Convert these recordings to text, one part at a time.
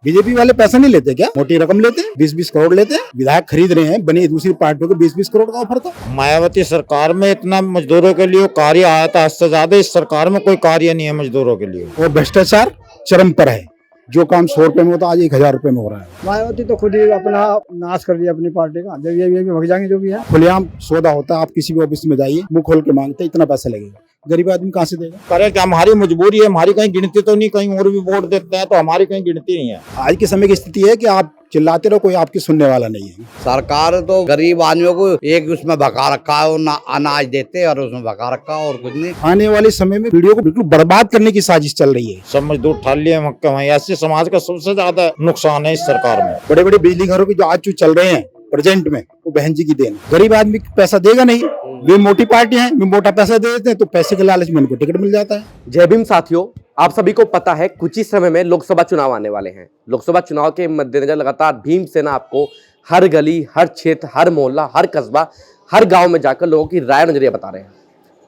BJP वाले पैसा नहीं लेते क्या? मोटी रकम लेते हैं, 20-20 करोड़ लेते हैं। विधायक खरीद रहे हैं, बनी दूसरी पार्टियों को 20-20 करोड़ का ऑफर था। मायावती सरकार में इतना मजदूरों के लिए कार्य आया था, इससे ज्यादा इस सरकार में कोई कार्य नहीं है मजदूरों के लिए। वो भ्रष्टाचार चरम पर है। जो काम 100 रुपए में होता आज 1000 रुपए में हो रहा है। मायावती तो खुद ही अपना नाश कर दिया अपनी पार्टी का। जब ये भग जाएंगे जो भी है। खुलेआम सौदा होता है, आप किसी भी ऑफिस में जाइए, मुंह खोल के मांगते इतना पैसा लगेगा, गरीब आदमी कहाँ से देगा? करे क्या, हमारी मजबूरी है, हमारी कहीं गिनती तो नहीं, कहीं और भी वोट देते हैं तो हमारी कहीं गिनती नहीं है। आज के समय की स्थिति है कि आप चिल्लाते रहो, कोई आपकी सुनने वाला नहीं है। सरकार तो गरीब आदमियों को एक उसमें भगा रखा है, ना अनाज देते और उसमें भगा रखा और कुछ नहीं। आने वाले समय में वीडियो को बिल्कुल बर्बाद करने की साजिश चल रही है। सब मजदूर ठल लिए मक्के वहीं, ऐसे समाज का सबसे ज्यादा नुकसान है इस सरकार में। बड़े बड़े बिजली घरों की जो आज जो चल रहे हैं प्रेजेंट में, वो बहन जी की देन। गरीब आदमी पैसा देगा नहीं, वे मोटी पार्टी है, वे मोटा पैसा दे देते हैं तो पैसे के लालच में उनको टिकट मिल जाता है। जय भीम साथियों, आप सभी को पता है कुछ ही समय में लोकसभा चुनाव आने वाले हैं। लोकसभा चुनाव के मद्देनजर लगातार भीम सेना आपको हर गली, हर क्षेत्र, हर मोहल्ला, हर कस्बा, हर गांव में जाकर लोगों की राय नजरिया बता रहे हैं।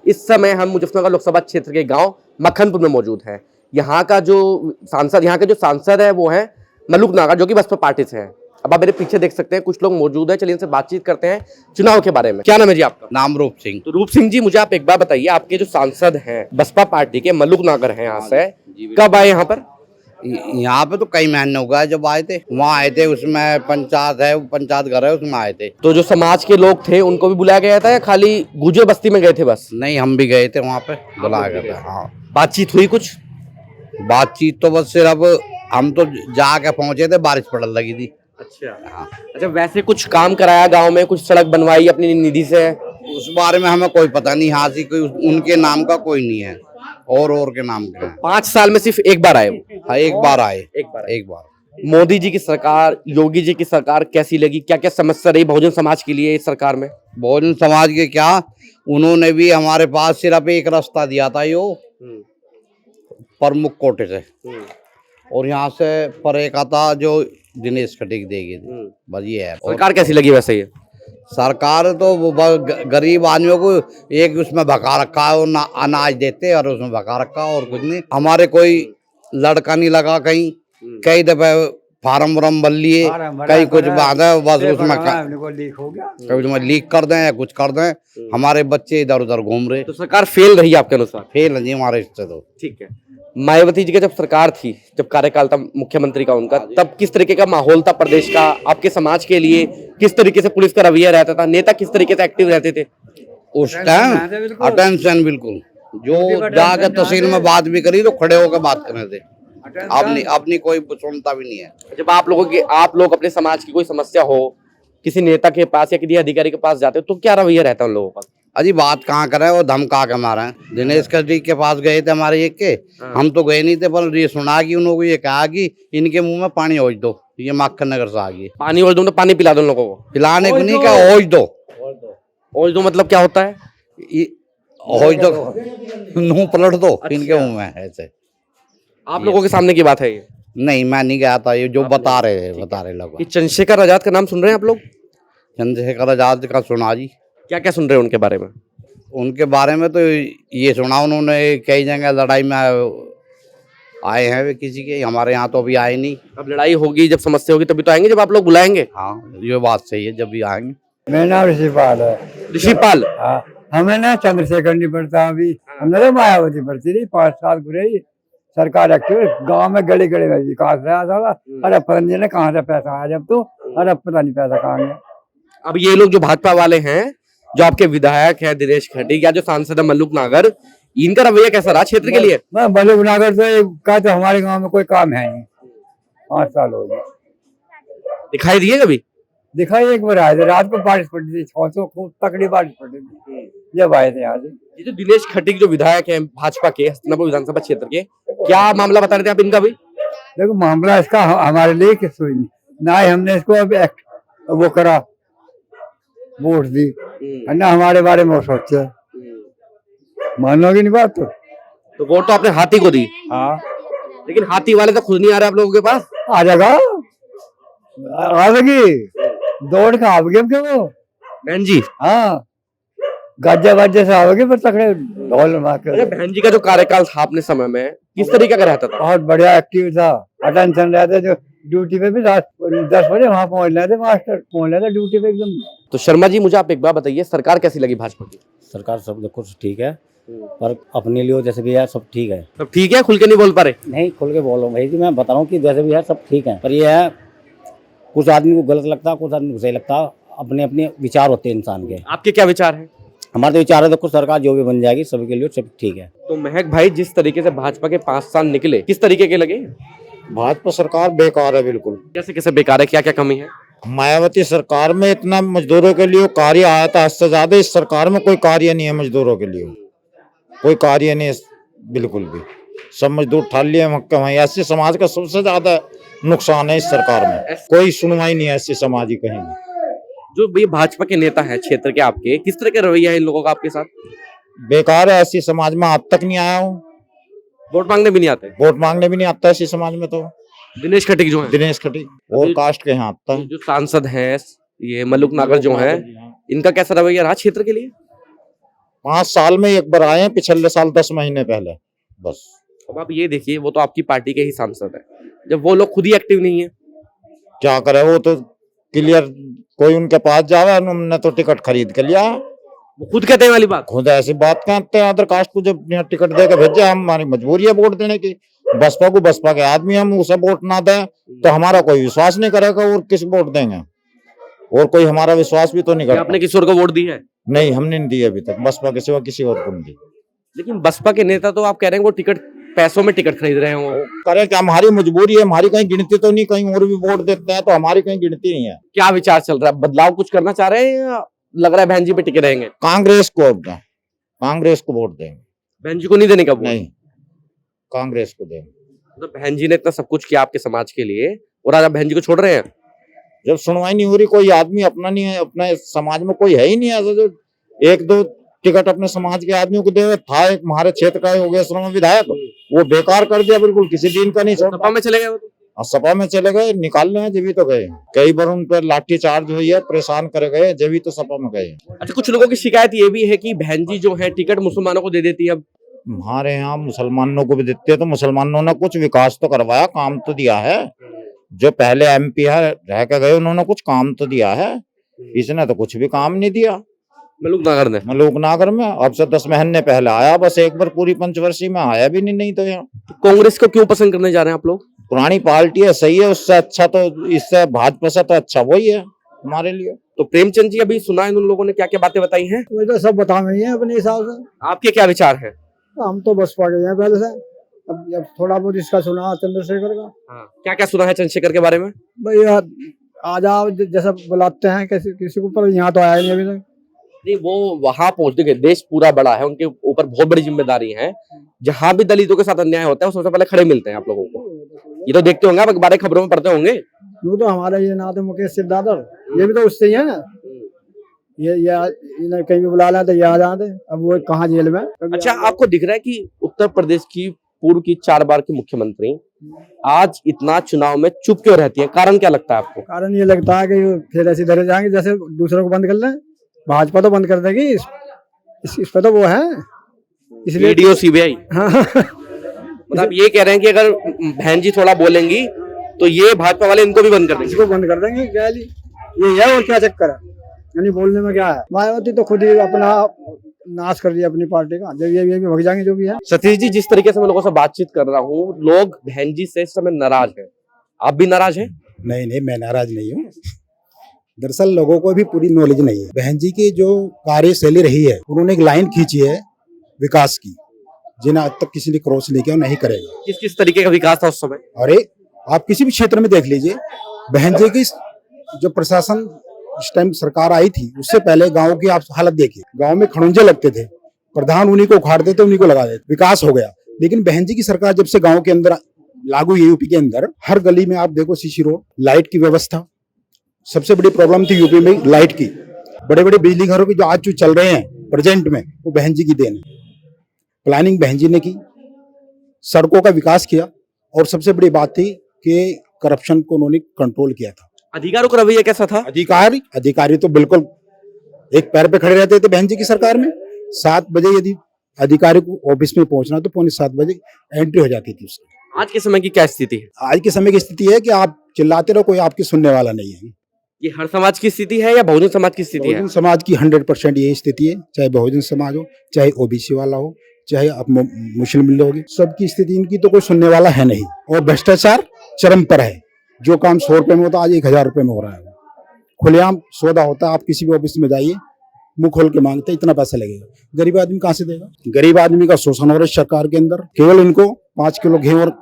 इस समय हम मुजफ्फरनगर लोकसभा क्षेत्र के गांव मक्खनपुर में मौजूद हैं। यहाँ के जो सांसद है वो है मल्लुक नागर, जो कि बसपा पार्टी से हैं। अब आप मेरे पीछे देख सकते हैं कुछ लोग मौजूद हैं, चलिए इनसे बातचीत करते हैं चुनाव के बारे में। क्या नाम है जी आपका? नाम रूप सिंह। तो रूप सिंह जी, मुझे आप एक बार बताइए, आपके जो सांसद हैं बसपा पार्टी के मल्लुक नागर हैं, यहाँ से कब आए यहाँ पर? यहाँ पे तो कई महीने हो गए जब आए थे। वहाँ आए थे, उसमें पंचायत है, पंचायत घर है, उसमें आए थे। तो जो समाज के लोग थे उनको भी बुलाया गया था या खाली गुजर बस्ती में गए थे बस? नहीं, हम भी गए थे वहाँ पे, बुलाया गया था। हाँ, बातचीत हुई कुछ? बातचीत तो बस सिर्फ हम तो जाके पहुंचे थे, बारिश पड़ने लगी थी। अच्छा, वैसे कुछ काम कराया गांव में, कुछ सड़क बनवाई अपनी निधि से? उस बारे में हमें कोई पता नहीं। यहाँ से कोई उनके नाम का कोई नहीं है, और के नाम के हैं। 5 साल में सिर्फ एक बार आए वो? हाँ, एक बार आए। एक बार। मोदी जी की सरकार, योगी जी की सरकार कैसी लगी? क्या क्या समस्या रही बहुजन समाज के लिए इस सरकार में? बहुजन समाज के क्या, उन्होंने भी हमारे पास सिर्फ एक रास्ता दिया था, यो प्रमुख कोटे से, और यहाँ से पर एक आता जो दिनेश खटीक देगी थी। बस ये है। सरकार कैसी लगी वैसे? ये सरकार तो गरीब आदमियों को एक उसमें भगा रखा है, ना अनाज देते और उसमें भगा रखा और कुछ नहीं। हमारे कोई लड़का नहीं लगा कहीं, कई दफे फार्म वार्म भर लिए, कहीं कुछ बांधा, बस उसमें कभी उसमें लीक कर दें या कुछ कर दें। हमारे बच्चे इधर उधर घूम रहे। तो सरकार फेल रही आपके अनुसार? फेल है जी हमारे इससे तो। ठीक है। मायावती जी का जब सरकार थी, जब कार्यकाल था मुख्यमंत्री का उनका, तब किस तरीके का माहौल था प्रदेश का? आपके समाज के लिए किस तरीके से पुलिस का रवैया रहता था? नेता किस तरीके से एक्टिव रहते थे उस टाइम? अटेंशन बिल्कुल, जो जाकर तहसील में बात भी करी तो खड़े होकर बात कर रहे थे। अपनी कोई सुनता भी नहीं है। जब आप लोग अपने समाज की कोई समस्या हो, किसी नेता के पास या किसी अधिकारी के पास जाते हो, तो क्या रवैया रहता है उन लोगों का? अजी बात कहाँ करें, वो धमका के मारे हैं। दिनेश खटीक के पास गए थे हमारे एक के, हम तो गए नहीं थे, पर ये सुना कि उन्होंने ये कहा कि इनके मुंह में पानी ओझ दो। ये मक्खननगर से आ गई। पानी ओझ दो? तो पानी पिला दो लोगों को? पिलाने को नहीं कहा, ओझ दो। ओझ दो मतलब क्या होता है? ओझ दो, मुंह पलट दो इनके मुंह में, ऐसे। आप लोगों के सामने की बात है ये? नहीं, मैं नहीं गया था, ये जो बता रहे लोग। चंद्रशेखर आजाद का नाम सुन रहे हैं आप लोग? चंद्रशेखर आजाद का सुना जी। क्या क्या सुन रहे हैं उनके बारे में? उनके बारे में तो ये सुना, उन्होंने कई जगह लड़ाई में आए हैं वे किसी के, हमारे यहाँ तो अभी आए नहीं। अब लड़ाई होगी, जब समस्या होगी तभी तो आएंगे, जब आप लोग बुलाएंगे। हाँ, ये बात सही है, जब भी आएंगे। मेरा नाम ऋषिपाल है। ऋषिपाल? हाँ, हमें ना चंद्रशेखर नहीं पड़ता, अभी हमने तो मायावती पड़ती रही। 5 साल घुरे सरकार एक्टिव, गांव में गली गली में विकास रहा था। अरे पता नहीं कहाँ से पैसा आया जब तो, अरे पता नहीं पैसा कहाँ गया। अब ये लोग जो भाजपा वाले हैं, जो आपके विधायक है दिनेश खटीक या जो सांसद है मल्लुक नागर, इनका रवैया कैसा रहा क्षेत्र के लिए? मल्लुक नागर तो हमारे गांव में कोई काम है नहीं। 5 साल हो गए। दिखाई दिए कभी? दिखाई एक बार आए थे, रात को बारिश पड़ी थी, 600 खूब तकड़ी बारिश पड़ी थी जब आए थे आज। ये जो दिनेश खटीक जो विधायक है भाजपा के हस्तिनापुर विधानसभा क्षेत्र के, क्या मामला बता रहे थे आप इनका भी? देखो, मामला इसका हमारे लिए किस हुई नहीं, ना ही हमने इसको अब वो करा, वोट दी, ना हमारे बारे में वो सोचे। मानोगे नहीं बात? तो वोट तो आपने हाथी को दी। हाँ, लेकिन हाथी वाले तो खुद नहीं आ रहे आप लोगों के पास। आ जाएगा, आ जाएगी, दौड़ के आओगे क्या वो बहन जी? हाँ, गज्जे गज्जे से आओगे पर तकड़े ढोल मार के। बहन जी का जो कार्यकाल था अपने समय में किस तरीके का रहता था? बहुत बढ़िया एक्टिव था, अटेंशन रहते, जो ड्यूटी पे भी 10 बजे वहाँ पहुँच रहे थे, मास्टर पहुँच रहे थे ड्यूटी पे एकदम। तो शर्मा जी मुझे आप एक बात बताइए, सरकार कैसी लगी भाजपा की? सरकार सब देखो ठीक है, पर अपने लिए जैसे भी है सब ठीक है। सब ठीक है, खुल के नहीं बोल पा रहे? नहीं खुल के बोलो भाई जी, मैं बता रहा हूँ कि जैसे भी है सब ठीक है, पर ये है कुछ आदमी को गलत लगता है, कुछ आदमी को सही लगता है, अपने अपने विचार होते हैं इंसान के। आपके क्या विचार हैं? हमारे तो विचार है देखो, सरकार जो भी बन जाएगी सभी के लिए सब ठीक है। तो महक भाई, जिस तरीके से भाजपा के 5 साल निकले, किस तरीके के लगे? भाजपा सरकार बेकार है बिल्कुल। कैसे कैसे बेकार है, क्या क्या कमी है? मायावती सरकार में इतना मजदूरों के लिए कार्य आया था, इससे ज्यादा इस सरकार में कोई कार्य नहीं है मजदूरों के लिए, कोई कार्य नहीं है बिल्कुल भी। सब मजदूर ठाल लिए मक्का वहीं। ऐसे समाज का सबसे ज्यादा नुकसान है इस सरकार में, कोई सुनवाई नहीं है ऐसे समाज की कहीं भी। जो ये भाजपा के नेता है क्षेत्र के, आपके किस तरह का रवैया है इन लोगों का आपके साथ? बेकार है, ऐसी समाज में आज तक नहीं आया हूँ, वोट मांगने भी नहीं आते? वोट मांगने भी नहीं आता ऐसी समाज में। तो दिनेश खटीक जो है, दिनेश खटीक और कास्ट के यहाँ आता है। जो सांसद हैं, ये मलुक नागर जो हैं, इनका कैसा रवैया रहा क्षेत्र के लिए? 5 साल में एक बार आए हैं, पिछले साल 10 महीने पहले बस। अब आप ये देखिए, वो तो आपकी पार्टी के ही सांसद है, जब वो लोग खुद ही एक्टिव नहीं है, क्या करे, वो तो क्लियर, कोई उनके पास जावे, उन्होंने तो टिकट खरीद के लिया, वो खुद कहते हैं वाली बात। खुद ऐसी बात कहते हैं, अदर कास्ट को जब यहाँ टिकट दे के भेजे, हमारी मजबूरी है वोट देने की। बसपा को, बसपा के आदमी, हम उसे वोट ना दें तो हमारा कोई विश्वास नहीं करेगा, और किस वोट देंगे, और कोई हमारा विश्वास भी तो नहीं करता। आपने किसी और को वोट दी है? नहीं, हमने नहीं दी अभी तक, बसपा के सिवा किसी और को नहीं दी। लेकिन बसपा के नेता तो आप कह रहे हैं वो टिकट, पैसों में टिकट खरीद रहे हो। करे क्या, हमारी मजबूरी है, हमारी कहीं गिनती तो नहीं, कहीं और भी वोट देते हैं तो हमारी कहीं गिनती नहीं है। क्या विचार चल रहा है, बदलाव कुछ करना चाह रहे हैं या लग रहा है बहन जी पे टिके रहेंगे? कांग्रेस को वोट दें, कांग्रेस को वोट देंगे। बहन जी को नहीं देने का वोट? नहीं, कांग्रेस को देंगे। तो बहन जी ने इतना सब कुछ किया आपके समाज के लिए, और आज आप बहन जी को छोड़ रहे हैं? जब सुनवाई नहीं हो रही, कोई आदमी अपना नहीं है, अपने समाज में कोई है ही नहीं ऐसा जो 1-2 टिकट अपने समाज के आदमियों को दे। था एक हमारे क्षेत्र का हो गया श्रम विधायक, वो बेकार कर दिया बिल्कुल, किसी दिन का नहीं छोड़ा। सपा में चले गए वो तो? और सपा में चले गए, निकालने हैं, जब भी तो गए। कई बार उन पर लाठी चार्ज हुई है, परेशान करे गए, जब भी तो सपा में गए। अच्छा, कुछ लोगों की शिकायत ये भी है कि बहन जी जो है टिकट मुसलमानों को दे देती है। अब हमारे यहाँ मुसलमानों को भी देते हैं, तो मुसलमानों ने कुछ विकास तो करवाया, काम तो दिया है। जो पहले MP है रह के गए, उन्होंने कुछ काम तो दिया है, इसने तो कुछ भी काम नहीं दिया। मलुक नागर ने? मलूक नागर में अब से 10 महीने पहले आया, बस एक बार पूरी पंचवर्षीय में आया भी नहीं तो यहाँ। कांग्रेस को क्यों पसंद करने जा रहे हैं आप लोग? पुरानी पार्टी है, सही है, उससे अच्छा तो, इससे भाजपा से तो अच्छा वही है हमारे लिए। तो प्रेमचंद जी, अभी सुना है उन लोगों ने क्या क्या बातें बताई हैं? वही तो सब बता रही है अपने हिसाब से। आपके क्या विचार हैं? हम तो बसपा के हैं पहले से, अब जब थोड़ा बहुत इसका सुना चंद्रशेखर का। हाँ, क्या क्या सुना है चंद्रशेखर के बारे में? भाई आ जाओ जैसा बुलाते हैं किसी को, पर यहाँ तो आया ही नहीं अभी तक। नहीं, वो वहां पहुंचने के, देश पूरा बड़ा है, उनके ऊपर बहुत बड़ी जिम्मेदारी है। जहां भी दलितों के साथ अन्याय होता है, वो सबसे पहले खड़े मिलते हैं आप लोगों को। ये तो देखते होंगे आप, अखबार खबरों में पढ़ते होंगे। वो तो हमारे ये नाते मुकेश सिद्धार्थ, ये भी तो उससे ही है ना। ये इन्हें कहीं भी बुला लें तो ये आ जाते, अब वो कहाँ जेल में। अच्छा, आपको दिख रहा है कि उत्तर प्रदेश की पूर्व की 4 बार की मुख्यमंत्री आज इतना चुनाव में चुप क्यों रहती है? कारण क्या लगता है आपको? कारण ये लगता है कि फिर ऐसी धरे जाएंगे, जैसे दूसरों को बंद कर लें, भाजपा तो बंद कर देगी, इस पे तो वो है, इसलिए ईडी CBI। हाँ। मतलब ये कह रहे हैं कि अगर बहन जी थोड़ा बोलेंगी तो ये भाजपा वाले इनको भी बंद कर देंगे। इसको बंद कर देंगे, क्या ये है और क्या चक्कर है, यानी बोलने में क्या है। मायावती तो खुद ही अपना नाश कर दिया अपनी पार्टी का, जब ये भी भग जाएंगे जो भी है। सतीश जी, जिस तरीके से मैं लोगों से बातचीत कर रहा हूँ, लोग बहन जी से इस समय नाराज है, आप भी नाराज हैं? नहीं, मैं नाराज नहीं हूँ। दरअसल लोगों को भी पूरी नॉलेज नहीं है। बहन जी की जो कार्यशैली रही है, उन्होंने एक लाइन खींची है विकास की, जिन्हें आज तक किसी ने क्रॉस नहीं किया, नहीं करेगा। किस किस तरीके का विकास था उस समय? अरे आप किसी भी क्षेत्र में देख लीजिए, बहन जी की जो प्रशासन इस टाइम सरकार आई थी, उससे पहले गांव की आप हालत देखिए। गांव में खड़ूंजे लगते थे, प्रधान उन्हीं को उखाड़ देते, उन्हीं को लगा देते, विकास हो गया। लेकिन बहन जी की सरकार जब से गांव के अंदर लागू हुई, यूपी के अंदर हर गली में आप देखो सीसी रोड, लाइट की व्यवस्था। सबसे बड़ी प्रॉब्लम थी यूपी में लाइट की। बड़े बड़े बिजली घरों की जो आज जो चल रहे हैं प्रेजेंट में, वो बहन जी की देन है। प्लानिंग बहन जी ने की, सड़कों का विकास किया, और सबसे बड़ी बात थी कि करप्शन को उन्होंने कंट्रोल किया था। अधिकारों का रवैया कैसा था? अधिकारी तो बिल्कुल एक पैर पे खड़े रहते थे बहन जी की सरकार में। 7 बजे यदि अधिकारी को ऑफिस में पहुंचना तो 6:45 बजे एंट्री हो जाती थी उसकी। आज के समय की क्या स्थिति है? आज के समय की स्थिति है कि आप चिल्लाते रहो, कोई आपकी सुनने वाला नहीं है। ये हर समाज की स्थिति है या बहुजन समाज की स्थिति है? बहुजन समाज की 100% यही स्थिति है, चाहे बहुजन समाज हो, चाहे ओबीसी वाला हो, चाहे आप मुस्लिम लोग हो, सबकी स्थिति इनकी तो कोई सुनने वाला है नहीं। और भ्रष्टाचार चरम पर है। जो काम 100 रुपए में होता आज 1000 रुपए में हो रहा है। खुलेआम सौदा होता है, आप किसी भी ऑफिस में जाइए, मुंह खोल के मांगते इतना पैसा लगेगा, गरीब आदमी कहाँ से देगा? गरीब आदमी का शोषण हो रहा है सरकार के अंदर। केवल इनको 5 किलो गेहूं और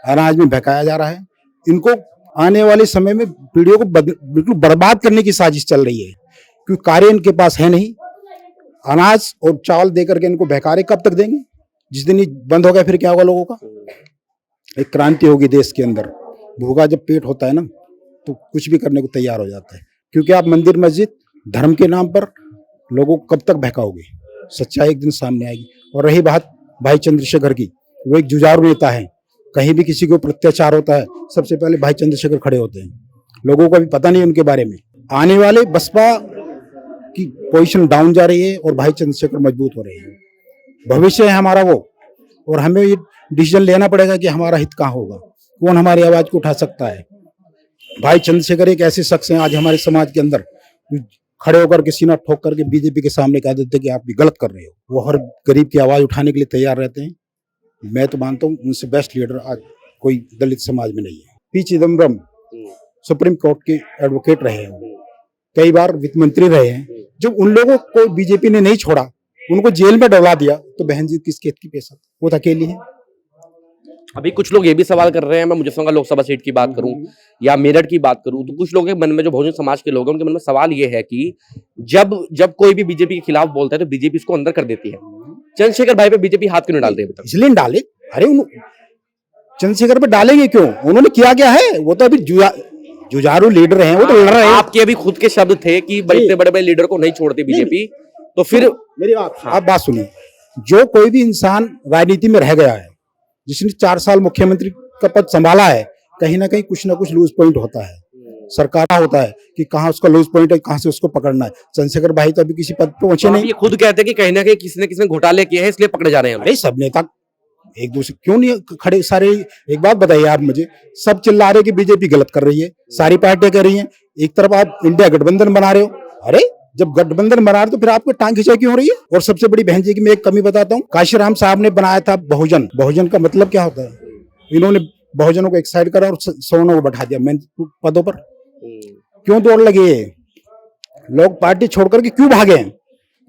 अनाज में बहकाया जा रहा है। इनको आने वाले समय में पीढ़ियों को बिल्कुल बर्बाद करने की साजिश चल रही है, क्योंकि कार्य इनके पास है नहीं। अनाज और चावल देकर के इनको बहकारे कब तक देंगे? जिस दिन ये बंद हो गया फिर क्या होगा लोगों का? एक क्रांति होगी देश के अंदर। भूखा जब पेट होता है ना, तो कुछ भी करने को तैयार हो जाता है, क्योंकि आप मंदिर मस्जिद धर्म के नाम पर लोगों को कब तक बहकाओगे? सच्चाई एक दिन सामने आएगी। और रही बात भाई चंद्रशेखर की, वो एक जुझारू नेता है। कहीं भी किसी के ऊपर अत्याचार होता है, सबसे पहले भाई चंद्रशेखर खड़े होते हैं। लोगों को भी पता नहीं उनके बारे में। आने वाले बसपा की पोजीशन डाउन जा रही है और भाई चंद्रशेखर मजबूत हो रहे हैं। भविष्य है हमारा वो, और हमें ये डिसीजन लेना पड़ेगा कि हमारा हित कहाँ होगा, कौन हमारी आवाज को उठा सकता है। भाई चंद्रशेखर एक ऐसे शख्स हैं आज हमारे समाज के अंदर, खड़े होकर के सीना ठोक करके बीजेपी के सामने कह देते कि आप भी गलत कर रहे हो। वो हर गरीब की आवाज उठाने के लिए तैयार रहते हैं। मैं तो मानता हूँ उनसे बेस्ट लीडर आज कोई दलित समाज में नहीं है। पी चिदम्बरम सुप्रीम कोर्ट के एडवोकेट रहे हैं, कई बार वित्त मंत्री रहे हैं। जब उन लोगों को बीजेपी ने नहीं छोड़ा, उनको जेल में डलवा दिया, तो बहन जी किस खेत की पैसा? वो तो अकेली है। अभी कुछ लोग ये भी सवाल कर रहे हैं, मैं मुजफ्फरनगर लोकसभा सीट की बात करूं या मेरठ की बात करूं, तो कुछ लोगों के मन में, जो बहुजन समाज के लोग हैं, उनके मन में सवाल ये है कि जब कोई भी बीजेपी के खिलाफ बोलता है तो बीजेपी उसको अंदर कर देती है। चंद्रशेखर भाई पे बीजेपी हाथ क्यों नहीं डालते? इसलिए डाले। अरे चंद्रशेखर पे डालेंगे क्यों? उन्होंने किया क्या है? वो तो अभी जुझारू लीडर हैं, वो तो लड़ रहे हैं। आपके अभी खुद के शब्द थे कि इतने बड़े बड़े लीडर को नहीं छोड़ती बीजेपी, तो फिर मेरी आप बात सुनिए। जो कोई भी इंसान राजनीति में रह गया है, जिसने 4 साल मुख्यमंत्री का पद संभाला है, कहीं ना कहीं कुछ ना कुछ लूज पॉइंट होता है। सरकार होता है कि कहाँ उसका लूज पॉइंट है, कहाँ से उसको पकड़ना है। चंद्रशेखर भाई तो अभी किसी पद पे पहुंचे नहीं। ये खुद कहते हैं कि कहीं ना कहीं किसी ने घोटाले किए हैं, इसलिए पकड़े जा रहे हैं। अरे सब नेता एक दूसरे क्यों नहीं खड़े? सारे एक बात बताइए आप मुझे, सब चिल्ला रहे कि बीजेपी गलत कर रही है, सारी पार्टियां कर रही हैं। एक तरफ आप इंडिया गठबंधन बना रहे हो। अरे जब गठबंधन बना रहे तो फिर आपको टांग खिंचाई क्यों हो रही है? और सबसे बड़ी बहन जी की मैं एक कमी बताता हूँ, काशीराम साहब ने बनाया था बहुजन। बहुजन का मतलब क्या होता है? इन्होंने बहुजनों को एक साइड करा और सवर्णों को बैठा दिया मेन पदों पर। क्यों दौड़ लगे? लोग पार्टी छोड़ करके क्यों भागे?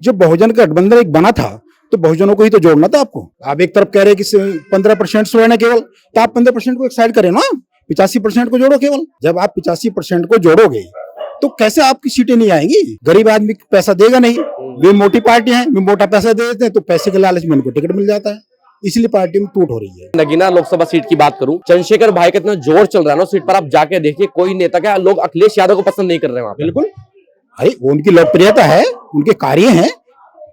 जब बहुजन का गठबंधन एक बना था तो बहुजनों को ही तो जोड़ना था आपको। आप एक तरफ कह रहे हैं कि 15% स्वर्ण है केवल, तो आप 15% को एक साइड करें ना, 85% को जोड़ो केवल। जब आप 85% को जोड़ोगे तो कैसे आपकी सीटें नहीं आएंगी? गरीब आदमी पैसा देगा नहीं। वे मोटी पार्टी है, वे मोटा पैसा दे देते हैं, तो पैसे के लालच में उनको टिकट मिल जाता है, इसलिए पार्टी में टूट हो रही है। नगीना लोकसभा सीट की बात करूं, चंद्रशेखर भाई का इतना जोर चल रहा है ना सीट पर, आप जाके देखिए कोई नेता, क्या लोग अखिलेश यादव को पसंद नहीं कर रहे हैं वहां पे। बिल्कुल, अरे उनकी लोकप्रियता है, उनके कार्य हैं,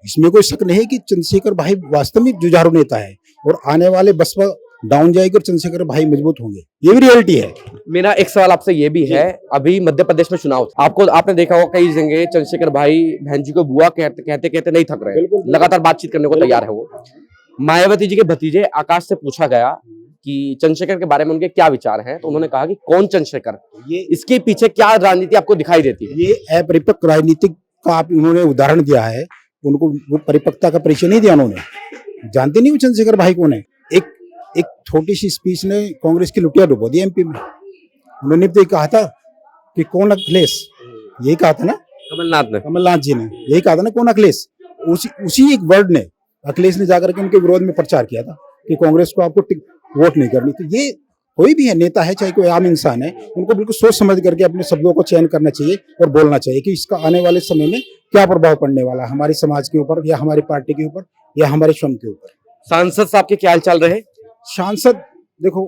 इसमें कोई शक नहीं है कि चंद्रशेखर भाई वास्तव में जुझारू नेता है। और आने वाले बसपा डाउन जाएगी और चंद्रशेखर भाई मजबूत होंगे, ये भी रियलिटी है। मेरा एक सवाल आपसे ये भी है, अभी मध्य प्रदेश में चुनाव था, आपने देखा होगा कई जगह चंद्रशेखर भाई बहन जी को बुआ कहते कहते नहीं थक रहे, लगातार बातचीत करने को तैयार है वो। मायावती जी के भतीजे आकाश से पूछा गया कि चंद्रशेखर के बारे में उनके क्या विचार हैं, तो उन्होंने कहा कि कौन चंद्रशेखर, इसके पीछे क्या राजनीति आपको दिखाई देती है? ये अपरिपक्व राजनीतिक का आप उन्होंने उदाहरण दिया है। उनको वो परिपक्वता का परिचय नहीं दिया उन्होंने। जानते नहीं वो चंद्रशेखर भाई कौन है? एक छोटी सी स्पीच ने कांग्रेस की लुटिया डुबो दी एमपी में। उन्होंने तो कहा था कि कौन अखिलेश, यही कहा था ना कमलनाथ जी ने, यही कहा था ना कौन अखिलेश। उसी एक वर्ड ने अखिलेश ने जाकर के उनके विरोध में प्रचार किया था कि कांग्रेस को आपको वोट नहीं करनी। तो ये कोई भी है, नेता है चाहे कोई आम इंसान है, उनको बिल्कुल सोच समझ करके अपने शब्दों को चयन करना चाहिए और बोलना चाहिए कि इसका आने वाले समय में क्या प्रभाव पड़ने वाला है हमारे समाज के ऊपर, या हमारी पार्टी के ऊपर, या हमारे श्रम के ऊपर। सांसद साहब के क्या हाल चाल रहे? सांसद देखो,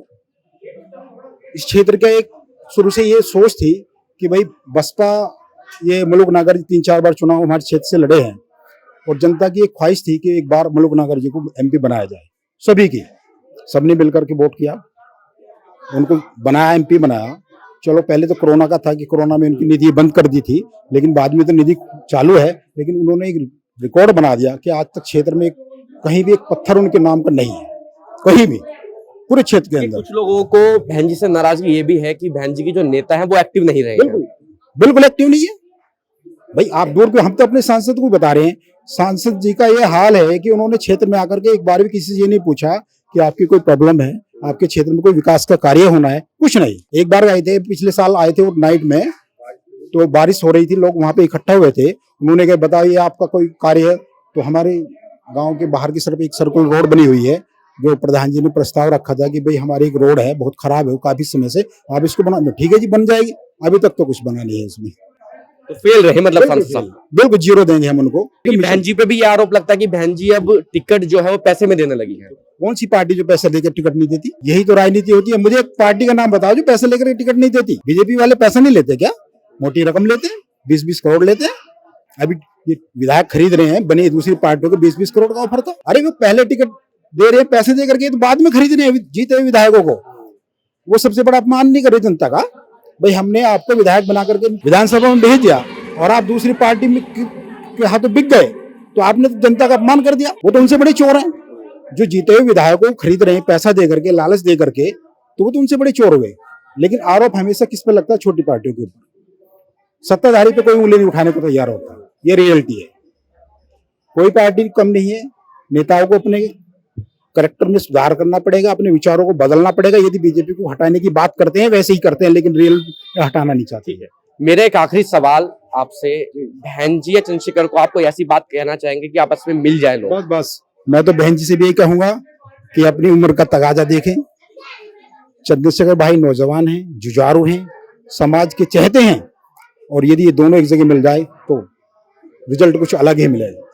इस क्षेत्र का एक शुरू से ये सोच थी कि भाई बसपा ये मुलुक नागर 3-4 बार चुनाव हमारे क्षेत्र से लड़े हैं, और जनता की एक ख्वाहिश थी कि एक बार मुलुक नागर जी को एमपी बनाया जाए। सभी की, सबने मिलकर के वोट किया, उनको बनाया, एमपी बनाया। चलो पहले तो कोरोना का था कि कोरोना में उनकी निधि बंद कर दी थी, लेकिन बाद में तो निधि चालू है। लेकिन उन्होंने एक रिकॉर्ड बना दिया कि आज तक क्षेत्र में कहीं भी एक पत्थर उनके नाम का नहीं है, कहीं भी। पूरे क्षेत्र के अंदर। कुछ लोगों को बहन जी से नाराजगी ये भी है कि बहन जी की जो नेता है वो एक्टिव नहीं रहे हैं। बिल्कुल बिल्कुल एक्टिव नहीं है भाई। आप दूर को, हम तो अपने सांसद को बता रहे हैं, सांसद जी का ये हाल है कि उन्होंने क्षेत्र में आकर के एक बार भी किसी से ये नहीं पूछा कि आपकी कोई प्रॉब्लम है, आपके क्षेत्र में कोई विकास का कार्य होना है, कुछ नहीं। एक बार आए थे, पिछले साल आए थे, वो नाइट में तो बारिश हो रही थी, लोग वहां पे इकट्ठा हुए थे, उन्होंने कहा बताइए आपका कोई कार्य है। तो हमारे गांव के बाहर की तरफ एक सर्कुलर रोड बनी हुई है, जो प्रधान जी ने प्रस्ताव रखा था कि भाई हमारी एक रोड है बहुत खराब है, वो काफी समय से, आप इसको बना दो। ठीक है जी, बन जाएगी। अभी तक तो कुछ बना नहीं है इसमें, तो फेल रहे मतलब सांसद साहब। बिल्कुल जीरो देंगे हम उनको। क्योंकि बहन जी पे भी ये आरोप लगता है कि बहन जी अब टिकट जो है वो पैसे में देने लगी है। कौन सी पार्टी जो पैसे लेकर टिकट नहीं देती? यही तो राजनीति होती है। मुझे एक पार्टी का नाम बताओ जो पैसे लेकर टिकट नहीं देती। बीजेपी वाले पैसा नहीं लेते क्या? मोटी रकम लेते हैं, 20-20 करोड़ लेते हैं। अभी ये विधायक खरीद रहे हैं, बनी दूसरी पार्टियों को 20-20 करोड़ का ऑफर था। अरे वो पहले टिकट दे रहे हैं पैसे दे करके, तो बाद में खरीद रहे हैं जीते हुए विधायकों को। वो सबसे बड़ा अपमान नहीं करे जनता का। भाई हमने आपको विधायक बना करके विधानसभा में भेज दिया और आप दूसरी पार्टी में के हाथों बिक गए, तो आपने तो जनता का अपमान कर दिया। वो तो उनसे बड़े चोर हैं जो जीते हुए विधायकों को खरीद रहे हैं पैसा दे करके, लालच दे करके, तो वो तो उनसे बड़े चोर हुए। लेकिन आरोप हमेशा किस पे लगता है? छोटी पार्टियों के ऊपर। सत्ताधारी पे कोई उंगली नहीं उठाने को तैयार होता है, ये रियलिटी है। कोई पार्टी कम नहीं है। नेताओं को अपने करेक्टर में सुधार करना पड़ेगा, अपने विचारों को बदलना पड़ेगा। यदि बीजेपी को हटाने की बात करते हैं वैसे ही करते हैं, लेकिन रियल हटाना नहीं चाहते हैं। मेरा एक आखिरी सवाल आपसे, बहन जी या चंद्रशेखर को आप कोई ऐसी बात कहना चाहेंगे कि आपस में मिल जाए लोग? बस मैं तो बहन जी से भी यही कहूंगा कि अपनी उम्र का तगाजा देखें। चंद्रशेखर भाई नौजवान हैं, जुझारू हैं, समाज के चहेते हैं, और यदि ये दोनों एक जगह मिल जाए तो रिजल्ट कुछ अलग ही मिलेगा।